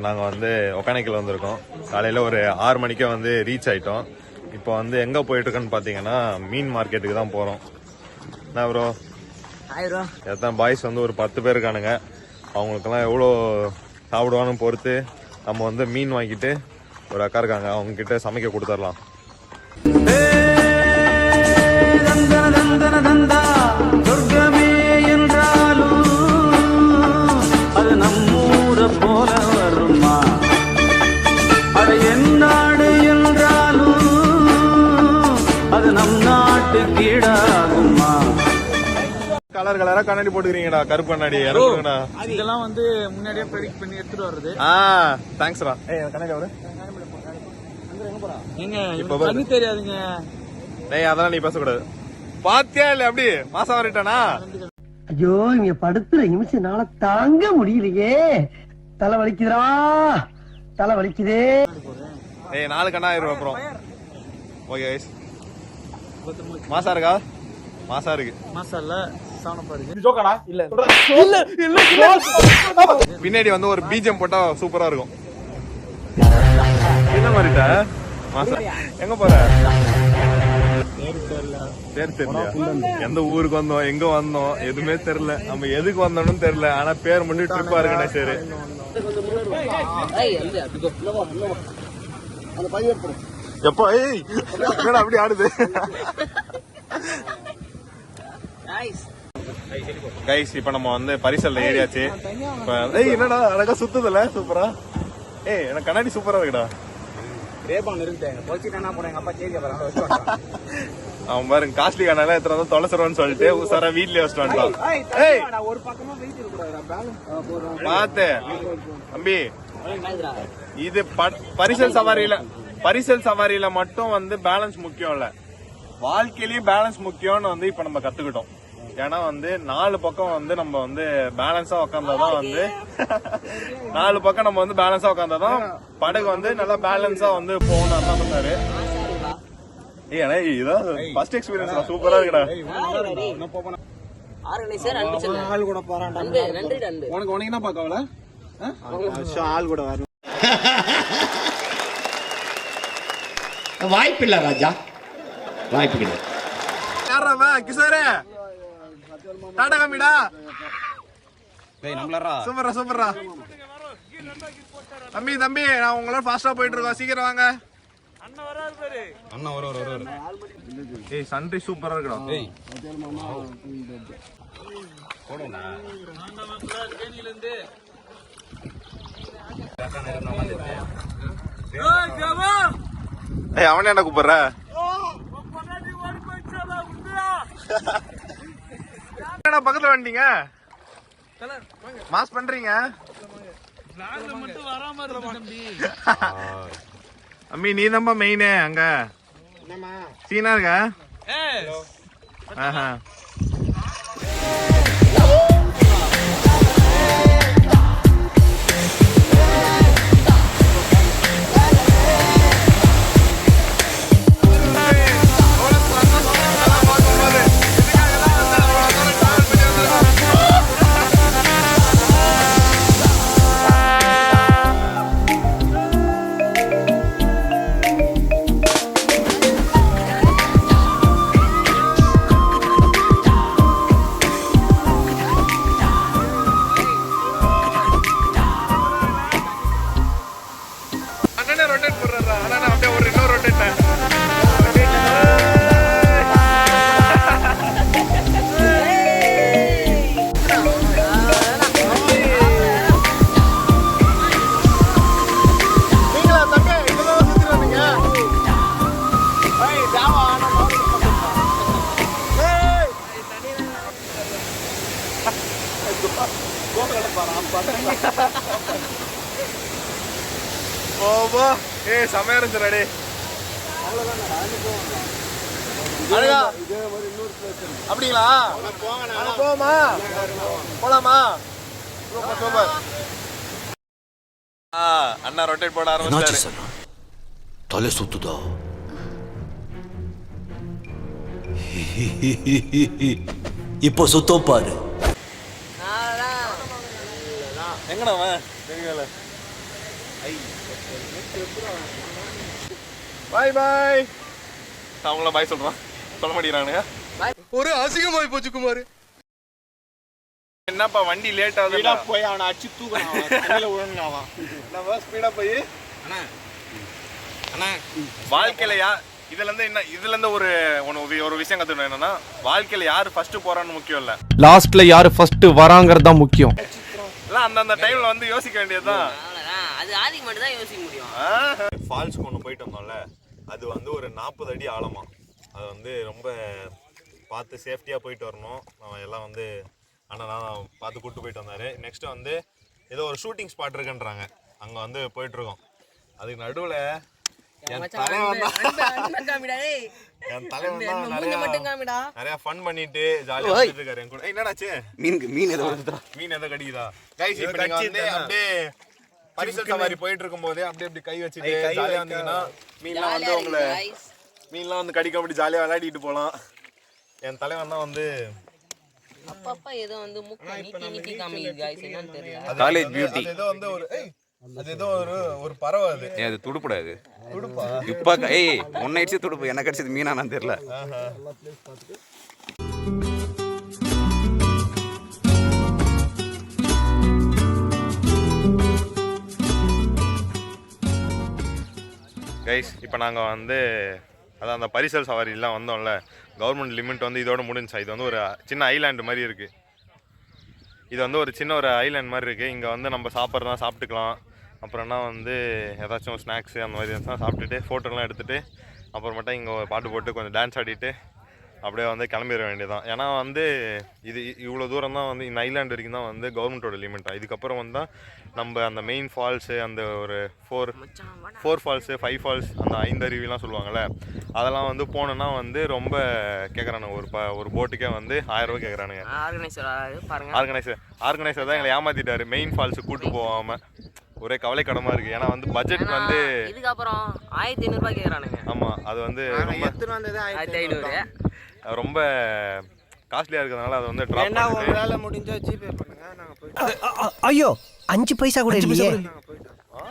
நாங்கள் வந்து ஒகேனக்கல் வந்திருக்கோம். காலையில் ஒரு 6 மணிக்கே வந்து ரீச் ஆகிட்டோம். இப்போ வந்து எங்கே போயிட்டுருக்கோன்னு பார்த்தீங்கன்னா மீன் மார்க்கெட்டுக்கு தான் போகிறோம். என்ன ப்ரோ? எத்தனை பாய்ஸ் வந்து ஒரு 10 பேர் இருக்கானுங்க. அவங்களுக்கெல்லாம் எவ்வளோ சாப்பிடுவான்னு பொறுத்து நம்ம வந்து மீன் வாங்கிட்டு ஒரு அக்கா இருக்காங்க, அவங்கக்கிட்ட சமைக்க கொடுத்துடலாம். சொர்க்கமே என்றாலும் அது நம்மூர போல வருமா, அது என் நாடு என்றாலும் அது நம் நாட்டு கீழாகுமா. கலர் கலரா கண்ணாடி போட்டுக்கிறீங்கடா, கருப்பு கண்ணாடி. இதெல்லாம் வந்து முன்னாடியே ப்ரெடிக்ட் பண்ணி எடுத்துட்டு வருது. தேங்க்ஸ்டா. கண்ணாடி அவரு இப்ப கண்ணு தெரியாதுங்க. அதெல்லாம் நீ பேசக்கூடாது. பாத்தியா இல்ல அப்படி மாசம் வரட்டானா? ஐயோ, இங்க படுத்துற நிமிஷம்னால தாங்க முடியலையே. தலை வலிக்குதுடா, தலை வலிக்குதே. 4 கண்ணா ஆயிரம் அப்புறம். ஓகே மாசா இருக்கா? மாசா இருக்கு. மாசா இல்ல, சாணப்பா இருக்கு. ஜோக்காடா? இல்ல பின்னாடி வந்து ஒரு பீஜம் போட்டா சூப்பரா இருக்கும். என்ன மாதிரிட்ட மாசா எங்க போற? சரி தெரியல. எந்த ஊருக்கு வந்தோம், எங்க வந்தோம் எதுவுமே தெரியல. நம்ம எதுக்கு வந்தோம்னு தெரியல. ஆனா பேர் மட்டும் ட்ரிப்பா இருக்குண்ணே. சரி எப்போ அப்படி ஆடுது? கைஸ் இப்ப நம்ம வந்து பரிசல்ல ஏறியாச்சு. என்னடா அழகா சுத்துதுல, சூப்பரா. எனக்கு கண்ணாடி சூப்பரா இருக்குடா. அவன் பாருங்க காஸ்ட்லி கண்ணால எத்தனை வந்து தொலைச்சிருவான்னு சொல்லிட்டு உசாரா வீட்லயே வச்சுட்டு வந்துட்டான். பாத்து தம்பி, இது பரிசல் சவாரியில மட்டும் வந்து பேலன்ஸ் முக்கியம் இல்ல, வாழ்க்கையிலயும் பேலன்ஸ் முக்கியம்னு வந்து இப்ப நம்ம கத்துக்கிட்டோம். ஏன்னா வந்து 4 பக்கம் வந்து நம்ம வந்து பேலன்ஸா உட்காந்தாதான் வந்து 4 பக்கம் நம்ம வந்து பேலன்ஸா உட்காந்தாதான் படகு வந்து நல்லா பேலன்ஸா வந்து போகணும். அதான் பண்ணாரு. இதான் ஃபர்ஸ்ட் எக்ஸ்பீரியன்ஸ். சூப்பரா இருக்குடா. உனக்கு என்ன பாக்கவல ஆள் கூட வரும். வாய்ப்பு இல்ல ராஜா, வாய்ப்பு கிடையாது. யாரா கிஷோரே? டாடா கம்பிடா. சூப்பரா சூப்பரா. தம்பி தம்பி, நான் உங்களோட ஃபாஸ்டா போயிட்டு இருக்கோம், சீக்கிரம் வாங்க. அண்ணா வர. சன்ரை சூப்பரா இருக்குடா. அவனே என்ன கூப்பிடுற? பக்கத்துல வந்துட்டீங்க, மாஸ் பண்றீங்க. அம்மி நீ தான்ப்பா மெயினே அங்க. சீனா இருக்க. செமையா இருந்துச்சு. அப்படிங்களா? போமா போலாமா? சூப்பர். அண்ணா ரொட்டேட் போட ஆரம்பிச்சாரு. தலை சுத்துதா? இப்போ சுத்தம் பாரு. எங்கடா தெரியல. பாய் பாய். அவங்கள பாய் சொல்றான், சொல்ல மாட்டேங்கிறானுங்க. ஒரு அசிங்கமாய் போச்சு குமார். என்னப்பா வண்டி லேட் ஆகுது. போய் அவனை அடிச்சு தூக்கணும் ஒழுங்காவான். நம்ம ஸ்பீடா போய் அண்ணா வாழ்க்கையில இதுல இருந்து ஒரு விஷயம் கத்துக்கணும். என்னன்னா வாழ்க்கையில யாரு ஃபர்ஸ்ட் போறான்னு முக்கியம் இல்ல, லாஸ்ட்ல யாரு ஃபர்ஸ்ட் வராங்கிறது தான் முக்கியம். இல்ல அந்த டைம்ல வந்து யோசிக்க வேண்டியதுதான். அது ஆதிக்கு மட்டும் தான் யோசிக்க முடியும். ஃபால்ஸ் கொண்டு போயிட்டு வந்தோம்ல, அது வந்து ஒரு 40 அடி ஆழமா. அது வந்து ரொம்ப பார்த்து சேஃப்டியா போயிட்டு வரணும். நம்ம எல்லாம் வந்து அண்ணன் பார்த்து கூட்டு போயிட்டு வந்தாரு. நெக்ஸ்ட் வந்து ஏதோ ஒரு ஷூட்டிங் ஸ்பாட் இருக்குன்றாங்க, அங்க வந்து போயிட்டு இருக்கோம். அதுக்கு நடுவுல என் தலைவன் நிறைய ஃபன் பண்ணிட்டு ஜாலியா வந்துட்டு இருக்காரு என் கூட. என்னடாச்சு? மீன் ஏதோ கடிக்குதா கைஸ்? இப்போ நீங்க வந்து அப்படியே பரிசல் சவாரி போயிட்டு இருக்கும்போதே அப்படியே கை வச்சுட்டு ஜாலியா வந்தீங்கன்னா மீன்லாம் வந்து உங்களை மீன்லாம் வந்து கடிக்க அப்படி ஜாலியா விளையாடிட்டு போலாம். என் தலைவன் தான் வந்து அப்பப்ப ஏதோ வந்து முக்க நீட்டி காமிக்குது गाइस, என்னன்னு தெரியல. College beauty. அது ஏதோ வந்து ஒரு பறவை. அது துடுப்புடாது. துடுப்பா? இப்ப ஏய் உன்னை அடிச்சு துடுப்பு, எனக்கு அடிச்சது மீனானு தெரியல. கைஸ் இப்போ நாங்கள் வந்து அதான் அந்த பரிசல் சவாரிலாம் வந்தோம்ல, கவர்மெண்ட் லிமிட் வந்து இதோட முடிஞ்சா. இது வந்து ஒரு சின்ன ஐலாண்டு மாதிரி இருக்குது. இது வந்து ஒரு சின்ன ஐலாண்ட் மாதிரி இருக்குது. இங்கே வந்து நம்ம சாப்பிட்றதா சாப்பிட்டுக்கலாம். அப்புறம்னா வந்து ஏதாச்சும் ஸ்நாக்ஸு அந்த மாதிரி இருந்தால் சாப்பிட்டுட்டு ஃபோட்டோலாம் எடுத்துகிட்டு அப்புறமேட்டா இங்கே பாட்டு போட்டு கொஞ்சம் டான்ஸ் ஆடிட்டு அப்படியே வந்து கிளம்பிட வேண்டியதான். ஏன்னா வந்து இது இவ்வளோ தூரம் தான் வந்து இந்த ஐலாண்ட் வரைக்கும் தான் வந்து கவர்மெண்ட்டோட லிமிட்டா. இதுக்கப்புறம் வந்து நம்ம அந்த மெயின் ஃபால்ஸு, அந்த ஒரு ஃபோர் ஃபால்ஸு 5 ஃபால்ஸ், அந்த 5 அருவிலாம் சொல்லுவாங்கள்ல, அதெல்லாம் வந்து போனோன்னா வந்து ரொம்ப கேட்குறானுங்க. ஒரு போட்டுக்கே வந்து 1000 ரூபா கேட்குறானுங்க. ஆர்கனைசர் தான் எங்களை ஏமாற்றிட்டாரு. மெயின் ஃபால்ஸு கூப்பிட்டு போகாமல் ஒரே கவலைக்கிடமா இருக்குது. ஏன்னா வந்து பட்ஜெட் வந்து இதுக்கப்புறம் 1500 ரூபாய் கேட்குறானுங்க. ஆமாம், அது வந்து ரொம்ப காஸ்ட்லியாக இருக்கிறதுனால அதை வந்து ட்ராப் பண்ணிட்டு வேலை முடிஞ்சா ஜிபே பண்ணுங்க, நாங்க போய். ஐயோ 5 பைசா கூட இல்லையே. ஆ